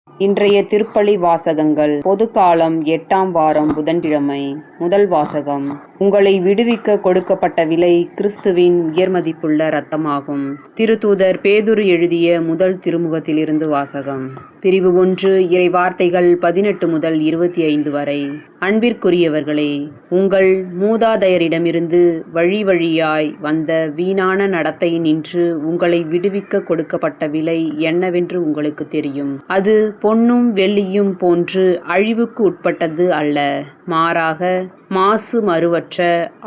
இன்றைய திருப்பலி வாசகங்கள். பொதுக்காலம் 8ஆம் வாரம் புதன்கிழமை. முதல் வாசகம். உங்களை விடுவிக்க கொடுக்கப்பட்ட விலை கிறிஸ்துவின் உயர்மதிப்புள்ள இரத்தமாகும். திருத்தூதர் பேதுரு எழுதிய முதல் திருமுகத்திலிருந்து வாசகம். பிரிவு 1. இறை வார்த்தைகள் 18 முதல் 25 வரை. அன்பிற்குரியவர்களே, உங்கள் மூதாதையரிடமிருந்து வழி வழியாய் வந்த வீணான நடத்தையினின்று உங்களை விடுவிக்க கொடுக்கப்பட்ட விலை என்னவென்று உங்களுக்கு தெரியும். அது பொன்னும் வெள்ளியும் போன்று அழிவுக்கு உட்பட்டது அல்ல, மாறாக மாசு மறுவற்ற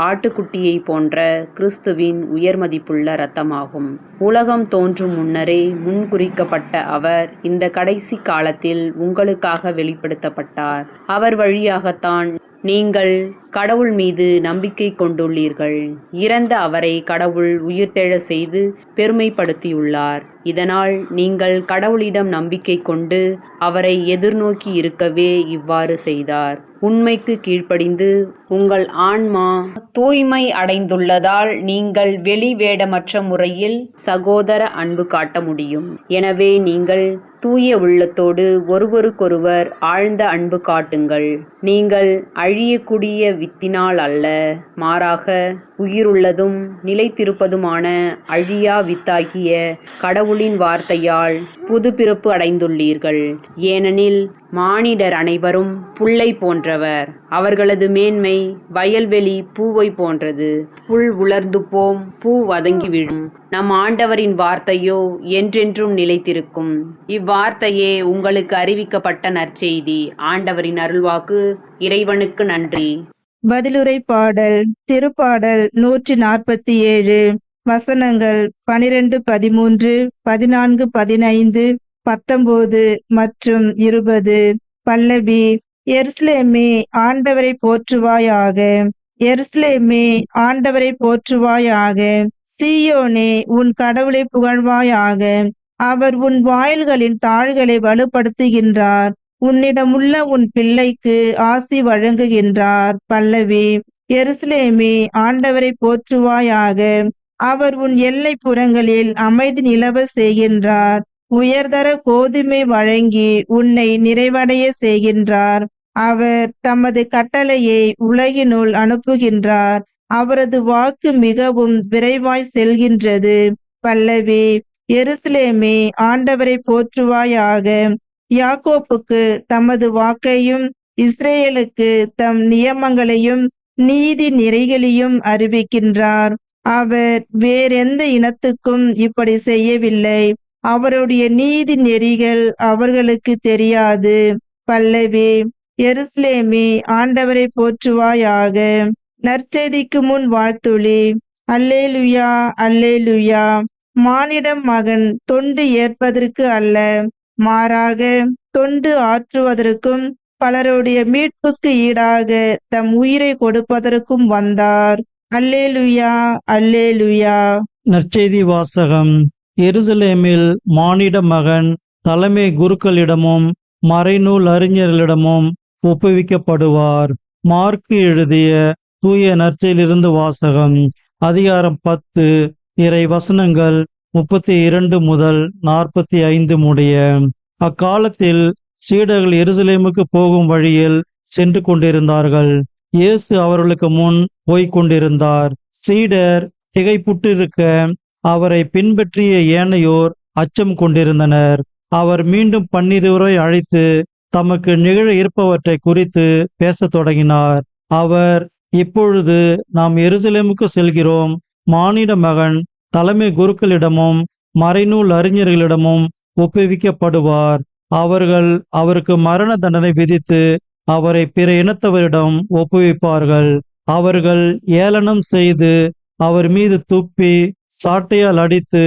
ஆட்டுக்குட்டியை போன்ற கிறிஸ்துவின் உயர்மதிப்புள்ள இரத்தமாகும். உலகம் தோன்றும் முன்னரே முன்குறிக்கப்பட்ட அவர் இந்த கடைசி காலத்தில் உங்களுக்காக வெளிப்படுத்தப்பட்டார். அவர் வழியாகத்தான் நீங்கள் கடவுள் மீது நம்பிக்கை கொண்டுள்ளீர்கள். இறந்த அவரை கடவுள் உயிர்த்தெழ செய்து பெருமைப்படுத்தியுள்ளார். இதனால் நீங்கள் கடவுளிடம் நம்பிக்கை கொண்டு அவரை எதிர்நோக்கி இருக்கவே இவ்வாறு செய்தார். உண்மைக்கு கீழ்ப்படிந்து உங்கள் ஆன்மா தூய்மை அடைந்துள்ளதால் நீங்கள் வெளி வேடமற்ற முறையில் சகோதர அன்பு காட்ட முடியும். எனவே நீங்கள் தூய உள்ளத்தோடு ஒருவருக்கொருவர் ஆழ்ந்த அன்பு காட்டுங்கள். நீங்கள் அழியக்கூடிய வித்தினால் அல்ல, மாறாக உயிருள்ளதும் நிலைத்திருப்பதுமான அழியா வித்தாகிய கடவுளின் வார்த்தையால் புதுப்பிறப்பு அடைந்துள்ளீர்கள். ஏனெனில் மானிடர் அனைவரும் புல்லை போன்றவர். அவர்களது மேன்மை வயல்வெளி பூவை போன்றது. புல் உலர்ந்து போம், பூ வதங்கி விழும். நம் ஆண்டவரின் வார்த்தையோ என்றென்றும் நிலைத்திருக்கும். இவ்வார்த்தையே உங்களுக்கு அறிவிக்கப்பட்ட நற்செய்தி. ஆண்டவரின் அருள்வாக்கு. இறைவனுக்கு நன்றி. பதிலுரை பாடல். திருப்பாடல் 147. வசனங்கள் 12, 13, 14, 15, 19 மற்றும் 20. பல்லவி. எருசலேமே, ஆண்டவரை போற்றுவாயாக. எருசலேமே, ஆண்டவரை போற்றுவாயாக. சீயோனே, உன் கடவுளை புகழ்வாயாக. அவர் உன் வாயில்களின் தாழ்களை வலுப்படுத்துகின்றார். உன்னிடமுள்ள உன் பிள்ளைக்கு ஆசி வழங்குகின்றார். பல்லவி. எருசலேமே, ஆண்டவரை போற்றுவாயாக. அவர் உன் எல்லை புறங்களில் அமைதி நிலவ செய்கின்றார். உயர்தர கோதுமை வழங்கி உன்னை நிறைவடைய செய்கின்றார். அவர் தமது கட்டளையை உலகினுள் அனுப்புகின்றார். அவரது வாக்கு மிகவும் விரைவாய் செல்கின்றது. பல்லவி. எருசலேமே, ஆண்டவரை போற்றுவாயாக. யாக்கோப்புக்கு தமது வாக்கையும் இஸ்ரேலுக்கு தம் நியமங்களையும் நீதி நெறிகளையும் அறிவிக்கின்றார். அவர் வேறெந்த இனத்துக்கும் இப்படி செய்யவில்லை. அவருடைய நீதி நெறிகள் அவர்களுக்கு தெரியாது. பல்லவி. எருசலேமே, ஆண்டவரை போற்றுவாயாக. நற்செய்திக்கு முன் வாழ்த்துளி. அல்லேலுயா, அல்லேலுயா. மானிடம் மகன் தொண்டு ஏற்பதற்கு அல்ல, மாறாக தொண்டு ஆற்றுவதற்கும் பலருடைய மீட்புக்கு ஈடாக தம் உயிரை கொடுப்பதற்கும் வந்தார். அல்லேலுயா, அல்லேலுயா. நற்செய்தி வாசகம். எருசலேமில் மானிட மகன் தலைமை குருக்களிடமும் மறைநூல் அறிஞர்களிடமும் ஒப்புவிக்கப்படுவார். மார்க்கு எழுதிய தூய நற்செய்தியிலிருந்து வாசகம். அதிகாரம் 10, இறை வசனங்கள் 32 முதல் 45 முடிய. அக்காலத்தில் சீடர்கள் எருசலேமுக்கு போகும் வழியில் சென்று கொண்டிருந்தார்கள். இயேசு அவர்களுக்கு முன் போய்க் கொண்டிருந்தார். சீடர் திகைப்புற்றிருக்க அவரை பின்பற்றிய ஏனையோர் அச்சம் கொண்டிருந்தனர். அவர் மீண்டும் 12 அழைத்து தமக்கு நிகழ இருப்பவற்றை குறித்து பேசத் தொடங்கினார். அவர், இப்பொழுது நாம் எருசலேமுக்கு செல்கிறோம். மானிட மகன் தலைமை குருக்களிடமும் மறைநூல் அறிஞர்களிடமும் ஒப்புவிக்கப்படுவார். அவர்கள் அவருக்கு மரண தண்டனை விதித்து அவரை பிற இனத்தவரிடம் ஒப்புவிப்பார்கள். அவர்கள் ஏளனம் செய்து அவர் மீது துப்பி சாட்டையால் அடித்து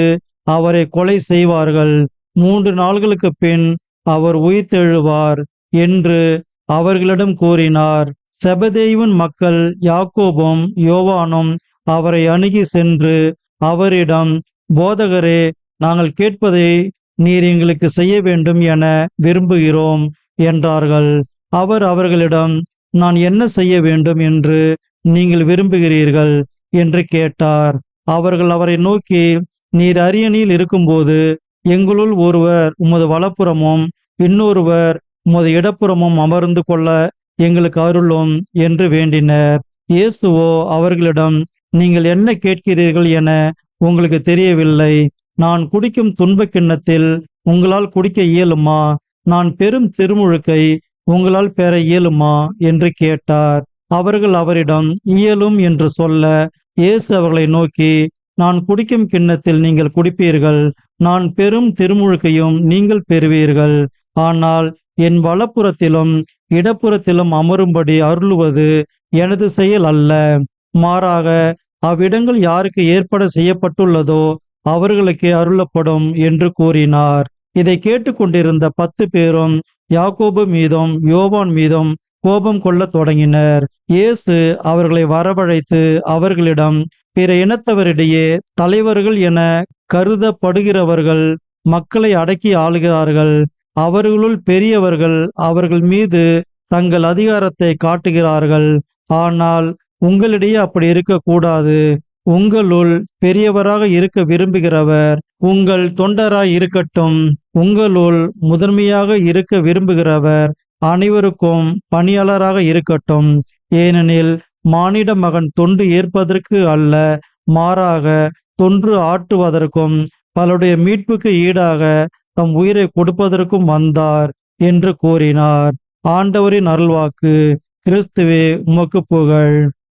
அவரை கொலை செய்வார்கள். 3 நாள்களுக்கு பின் அவர் உயிர்த்தெழுவார் என்று அவர்களிடம் கூறினார். செபதேயுவின் மக்கள் யாக்கோபும் யோவானும் அவரை அணுகி சென்று அவரிடம், போதகரே, நாங்கள் கேட்பதை நீர் எங்களுக்கு செய்ய வேண்டும் என விரும்புகிறோம் என்றார்கள். அவர் அவர்களிடம், நான் என்ன செய்ய வேண்டும் என்று நீங்கள் விரும்புகிறீர்கள் என்று கேட்டார். அவர்கள் அவரை நோக்கி, நீர் அரியணையில் இருக்கும்போது எங்களுள் ஒருவர் உமது வலப்புறமும் இன்னொருவர் உமது இடப்புறமும் அமர்ந்து கொள்ள எங்களுக்கு அருளும் என்று வேண்டினர். இயேசுவோ அவர்களிடம், நீங்கள் என்ன கேட்கிறீர்கள் என உங்களுக்கு தெரியவில்லை. நான் குடிக்கும் துன்பக் கிண்ணத்தில் உங்களால் குடிக்க இயலுமா? நான் பெரும் திருமுழுக்கை உங்களால் பெற இயலுமா என்று கேட்டார். அவர்கள் அவரிடம் இயலும் என்று சொல்ல, இயேசு அவர்களை நோக்கி, நான் குடிக்கும் கிண்ணத்தில் நீங்கள் குடிப்பீர்கள், நான் பெரும் திருமுழுக்கையும் நீங்கள் பெறுவீர்கள். ஆனால் என் வலப்புறத்திலும் இடப்புறத்திலும் அமரும்படி அருளுவது எனது செயல் அல்ல, மாறாக அவ்விடங்கள் யாருக்கு ஏற்பட செய்யப்பட்டுள்ளதோ அவர்களுக்கே அருளப்படும் என்று கூறினார். இதை கேட்டுக்கொண்டிருந்த 10 பேரும் யாக்கோபு மீதும் யோவான் மீதும் கோபம் கொள்ளத் தொடங்கினர். இயேசு அவர்களை வரவழைத்து அவர்களிடம், பிற இனத்தவரிடையே தலைவர்கள் என கருதப்படுகிறவர்கள் மக்களை அடக்கி ஆளுகிறார்கள். அவர்களுள் பெரியவர்கள் அவர்கள் மீது தங்கள் அதிகாரத்தை காட்டுகிறார்கள். ஆனால் உங்களிடையே அப்படி இருக்கக்கூடாது. உங்களுள் பெரியவராக இருக்க விரும்புகிறவர் உங்கள் தொண்டராய் இருக்கட்டும். உங்களுள் முதன்மையாக இருக்க விரும்புகிறவர் அனைவருக்கும் பணியாளராக இருக்கட்டும். ஏனெனில் மானிட மகன் தொண்டு ஏற்பதற்கு அல்ல, மாறாக தொன்று ஆற்றுவதற்கும் பலருடைய மீட்புக்கு ஈடாக தம் உயிரை கொடுப்பதற்கும் வந்தார் என்று கூறினார். ஆண்டவரின் அருள்வாக்கு. கிறிஸ்துவே உமக்கு புகழ்.